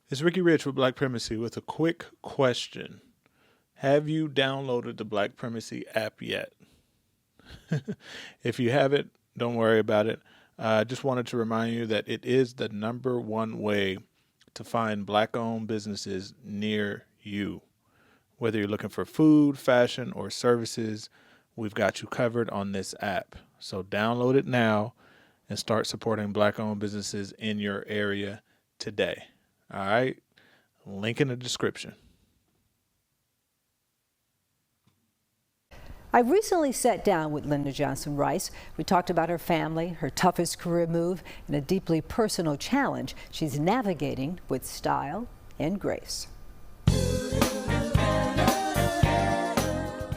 It's Ricky Rich with Black Primacy with a quick question. Have you downloaded the Black Primacy app yet? If you haven't, don't worry about it. I just wanted to remind you that it is the #1 way to find Black-owned businesses near you. Whether you're looking for food, fashion, or services, we've got you covered on this app. So download it now and start supporting Black-owned businesses in your area today. All right? Link in the description. I recently sat down with Lyndon Johnson Rice. We talked about her family, her toughest career move, and a deeply personal challenge she's navigating with style and grace.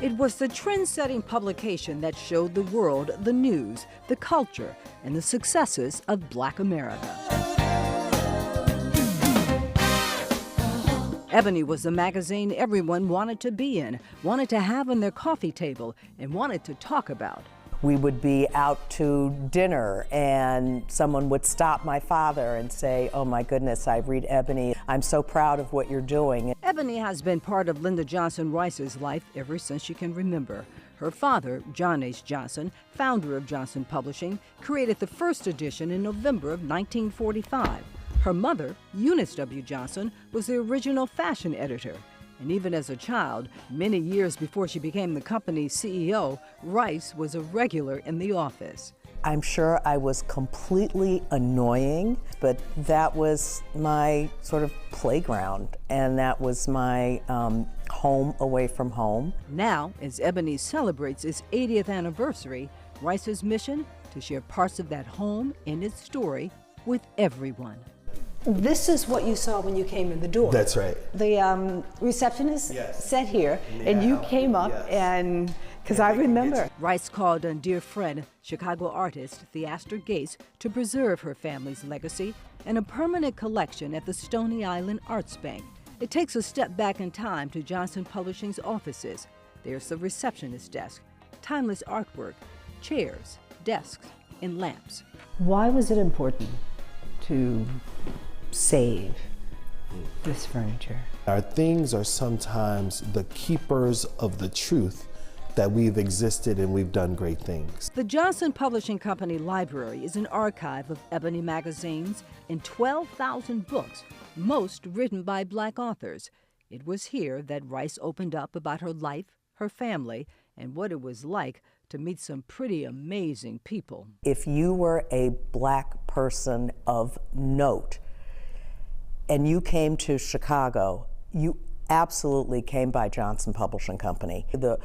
It was the trend-setting publication that showed the world the news, the culture, and the successes of Black America. Ebony was the magazine everyone wanted to be in, wanted to have on their coffee table, and wanted to talk about. We would be out to dinner and someone would stop my father and say, "Oh my goodness, I read Ebony. I'm so proud of what you're doing." Ebony has been part of Lyndon Johnson Rice's life ever since she can remember. Her father, John H. Johnson, founder of Johnson Publishing, created the first edition in November of 1945. Her mother, Eunice W. Johnson, was the original fashion editor. And even as a child, many years before she became the company's CEO, Rice was a regular in the office. I'm sure I was completely annoying, but that was my sort of playground, and that was my home away from home. Now, as Ebony celebrates its 80th anniversary, Rice's mission to share parts of that home and its story with everyone. This is what you saw when you came in the door. That's right. The receptionist Yes. sat here, and you came up, Yes. and because I remember. Rice called on dear friend, Chicago artist Theaster Gates, to preserve her family's legacy and a permanent collection at the Stony Island Arts Bank. It takes a step back in time to Johnson Publishing's offices. There's the receptionist desk, timeless artwork, chairs, desks, and lamps. Why was it important to save this furniture? Our things are sometimes the keepers of the truth that we've existed and we've done great things. The Johnson Publishing Company library is an archive of Ebony magazines and 12,000 books, most written by Black authors. It was here that Rice opened up about her life, her family, and what it was like to meet some pretty amazing people. If you were a Black person of note and you came to Chicago, you absolutely came by Johnson Publishing Company. The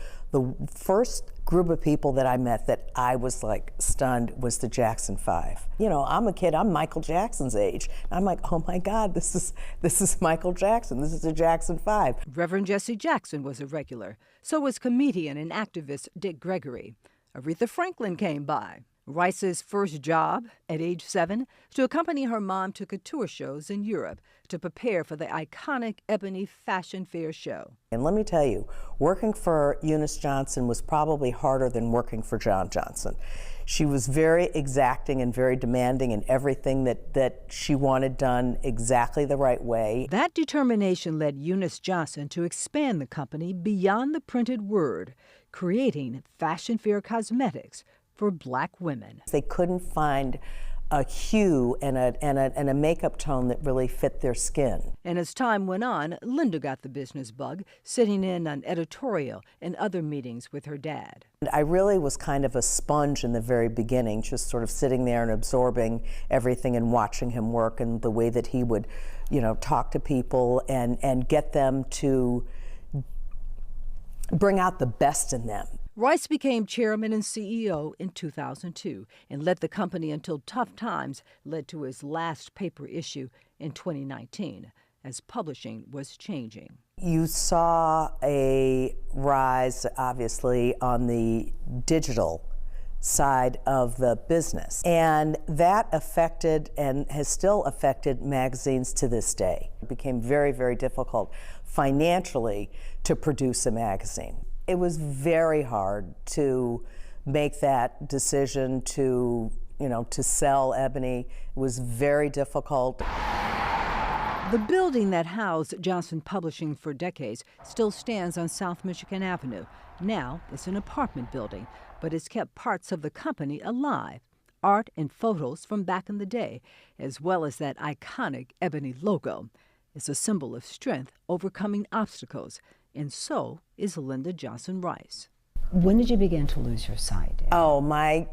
first group of people that I met that I was like stunned was the Jackson 5. You know, I'm a kid, I'm Michael Jackson's age. I'm like, oh my God, this is Michael Jackson, this is the Jackson 5. Reverend Jesse Jackson was a regular. So was comedian and activist Dick Gregory. Aretha Franklin came by. Rice's first job, at age 7, to accompany her mom to couture shows in Europe to prepare for the iconic Ebony Fashion Fair show. And let me tell you, working for Eunice Johnson was probably harder than working for John Johnson. She was very exacting and very demanding in everything that she wanted done exactly the right way. That determination led Eunice Johnson to expand the company beyond the printed word, creating Fashion Fair cosmetics for Black women. They couldn't find a hue and a makeup tone that really fit their skin. And as time went on, Linda got the business bug, sitting in on editorial and other meetings with her dad. And I really was kind of a sponge in the very beginning, just sort of sitting there and absorbing everything and watching him work and the way that he would, you know, talk to people and get them to bring out the best in them. Rice became chairman and CEO in 2002 and led the company until tough times led to his last paper issue in 2019, as publishing was changing. You saw a rise, obviously, on the digital side of the business, and that affected and has still affected magazines to this day. It became very, very difficult financially to produce a magazine. It was very hard to make that decision to, you know, to sell Ebony. It was very difficult. The building that housed Johnson Publishing for decades still stands on South Michigan Avenue. Now it's an apartment building, but it's kept parts of the company alive. Art and photos from back in the day, as well as that iconic Ebony logo. It's a symbol of strength overcoming obstacles, and so is Linda Johnson Rice. When did you begin to lose your sight? Oh,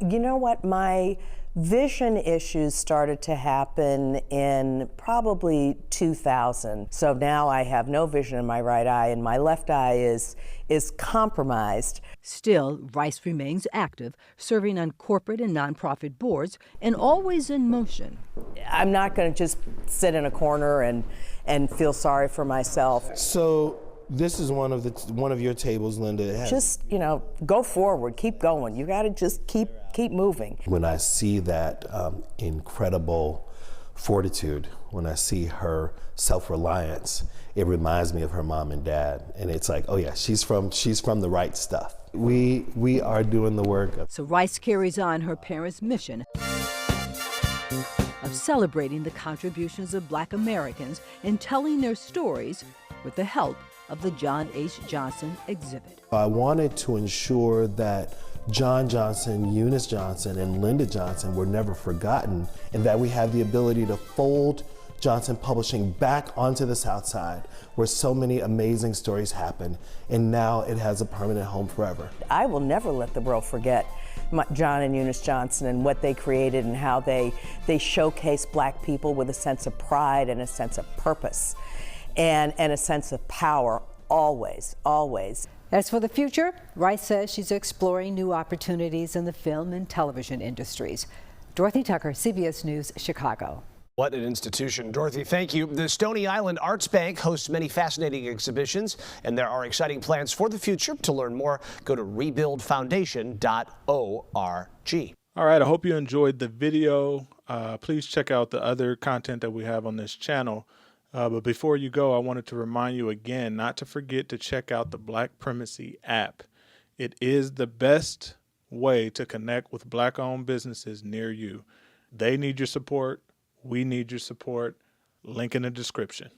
you know what? My vision issues started to happen in probably 2000. So now I have no vision in my right eye, and my left eye is compromised. Still, Rice remains active, serving on corporate and nonprofit boards, and always in motion. I'm not going to just sit in a corner and feel sorry for myself. So this is one of your tables, Linda. Just, go forward, keep going. You got to just keep moving. When I see that incredible fortitude, when I see her self-reliance, it reminds me of her mom and dad. And it's like, oh yeah, she's from the right stuff. We are doing the work. So Rice carries on her parents' mission of celebrating the contributions of Black Americans and telling their stories with the help of the John H. Johnson exhibit. I wanted to ensure that John Johnson, Eunice Johnson, and Linda Johnson were never forgotten, and that we have the ability to fold Johnson Publishing back onto the South Side, where so many amazing stories happen, and now it has a permanent home forever. I will never let the world forget John and Eunice Johnson and what they created and how they showcase Black people with a sense of pride and a sense of purpose and a sense of power, always, always. As for the future, Rice says she's exploring new opportunities in the film and television industries. Dorothy Tucker, CBS News, Chicago. What an institution. Dorothy, thank you. The Stony Island Arts Bank hosts many fascinating exhibitions, and there are exciting plans for the future. To learn more, go to rebuildfoundation.org. All right, I hope you enjoyed the video. Please check out the other content that we have on this channel. But before you go, I wanted to remind you again not to forget to check out the Black Primacy app. It is the best way to connect with Black-owned businesses near you. They need your support. We need your support. Link in the description.